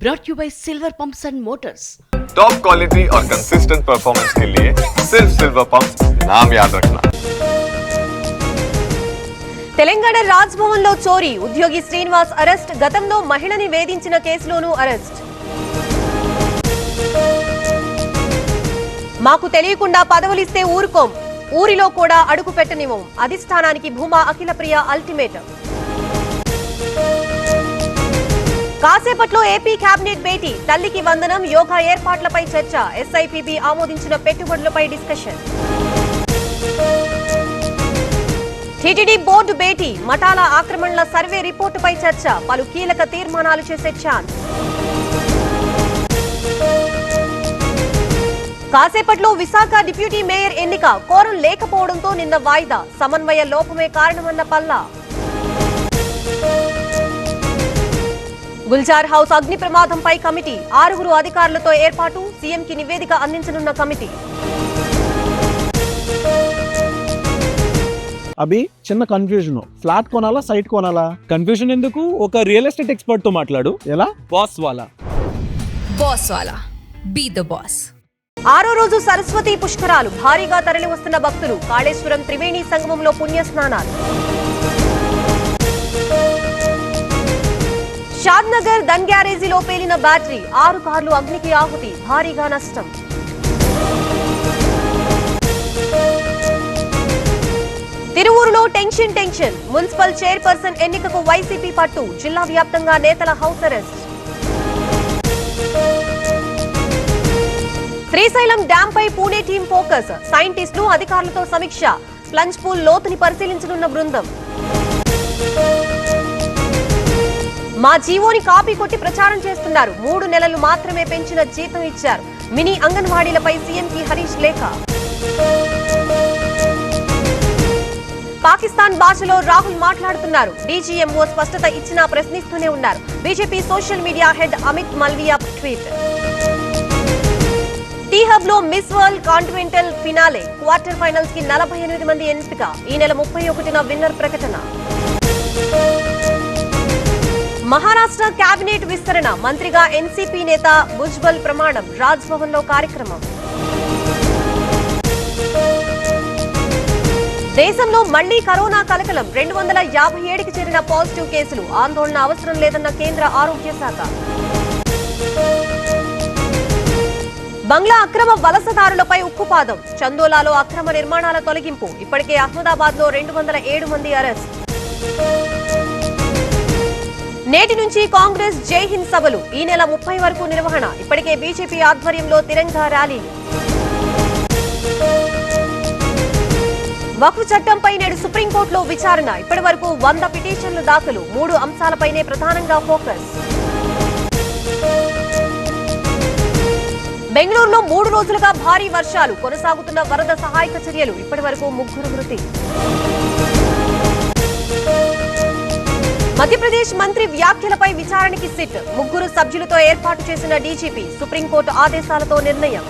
brought you by Silver Pumps and Motors. Top quality और consistent performance के लिए सिर्फ सिल्वर पंप्स नाम याद रखना. తెలంగాణ రాజ్భవన్ లో చోరీ, ఉద్యోగి శ్రీనివాస్ అరెస్ట్. గతంలో మహిళని వేధించిన కేసులోనూ అరెస్ట్. మాకు తెలియకుండా పదవులిస్తే ఊరుకోం, ఊరిలో కూడా అడుగు పెట్టనివ్వం. అధిష్టానానికి భూమా అఖిలప్రియ అల్టిమేటం. కాసేపట్లో ఏపీ కేబినెట్ భేటీ, తల్లికి వందనం, యోగా ఏర్పాట్లపై చర్చ. ఎస్ఐపిబి ఆమోదించిన పెట్టుబడులపై డిస్కషన్. టీటీడీ బోర్డు భేటీ, మఠాల ఆక్రమణల సర్వే రిపోర్టుపై చర్చ. పలు కీలక తీర్మానాలు చేసే ఛాన్స్. కాసేపట్లో విశాఖ డిప్యూటీ మేయర్ ఎన్నిక, కోరం లేకపోవడంతో నిన్న వాయిదా. సమన్వయ లోపమే కారణమన్న పల్లా. గుల్జార్ హౌస్ అగ్ని ప్రమాదంపై కమిటీ, 6 అధికారులతో ఏర్పాటు. సీఎంకి నివేదిక అందించనున్న కమిటీ. అభి, చిన్న కన్ఫ్యూజన్. ఫ్లాట్ కొనాలా, సైట్ కొనాలా? కన్ఫ్యూజన్ ఎందుకు? ఒక రియల్ ఎస్టేట్ ఎక్స్పర్ట్ తో మాట్లాడు. ఎలా? బాస్ వాలా. Be the boss. 6వ రోజు సరస్వతి పుష్కరాలు, భారీగా తరలి వస్తున్న భక్తులు. కాళేశ్వరం త్రివేణి సంగమంలో పుణ్యస్నానాలు. షాద్నగర్ దన్ గ్యారేజీలో పేలిన బ్యాటరీ, 6 కార్లు అగ్నికి ఆహుతి. భారీగా నష్టం. తిరువూరులో టెన్షన్. మున్సిపల్ చైర్పర్సన్ ఎన్నికకు వైసీపీ పట్టు. జిల్లా వ్యాప్తంగా నేతల హౌస్ అరెస్ట్. శ్రీశైలం డ్యాం పై పూణే టీం ఫోకస్. సైంటిస్టులు, అధికారులతో సమీక్ష. ప్లంజ్ పూల్ లోతుని పరిశీలించనున్న బృందం. మా జీవోని కాపీ కొట్టి ప్రచారం చేస్తున్నారు. 3 నెలలు మాత్రమే పెంచిన జీతం ఇచ్చారు. మినీ అంగన్వాడీలపై సీఎంకి హరీష్ లేఖ. పాకిస్తాన్ భాషలో రాహుల్ మాట్లాడుతున్నారు. డీజీఎంఓ స్పష్టత ఇచ్చినా ప్రశ్నిస్తూనే ఉన్నారు. BJP social media head Amit Malviya tweet. T hub లో Miss World Continental finale, quarter finals కి 48 మంది ఎంపిక. ఈ నెల 31న విన్నర్ ప్రకటన. మహారాష్ట్ర కేబినెట్ విస్తరణ, మంత్రిగా ఎన్సీపీ నేత భుజ్బల్ ప్రమాణం. రాజ్భవన్ లో కార్యక్రమం. దేశంలో మళ్లీ కరోనా కలకలం, 257కి చేరిన పాజిటివ్ కేసులు. ఆందోళన అవసరం లేదన్న కేంద్ర ఆరోగ్య శాఖ. బంగ్లా అక్రమ వలసదారులపై ఉక్కుపాదం. చందోలాలో అక్రమ నిర్మాణాల తొలగింపు. ఇప్పటికే అహ్మదాబాద్ లో 207 మంది అరెస్ట్. నేటి నుంచి కాంగ్రెస్ జై హింద్ సభలు. ఈ నెల 30 వరకు నిర్వహణ. ఇప్పటికే బీజేపీ ఆధ్వర్యంలో తిరంగా ర్యాలీలు. వక్ఫ్ చట్టంపై నేడు సుప్రీంకోర్టులో విచారణ. ఇప్పటి వరకు 100 పిటిషన్లు దాఖలు. 3 అంశాలపైనే ప్రధానంగా ఫోకస్. బెంగళూరులో 3 రోజులుగా భారీ వర్షాలు. కొనసాగుతున్న వరద సహాయక చర్యలు. ఇప్పటి వరకు 3 మృతి. మధ్యప్రదేశ్ మంత్రి వ్యాఖ్యలపై విచారణకి సిట్. 3 సభ్యులతో ఏర్పాటు చేసిన డీజీపీ. సుప్రీంకోర్టు ఆదేశాలతో నిర్ణయం.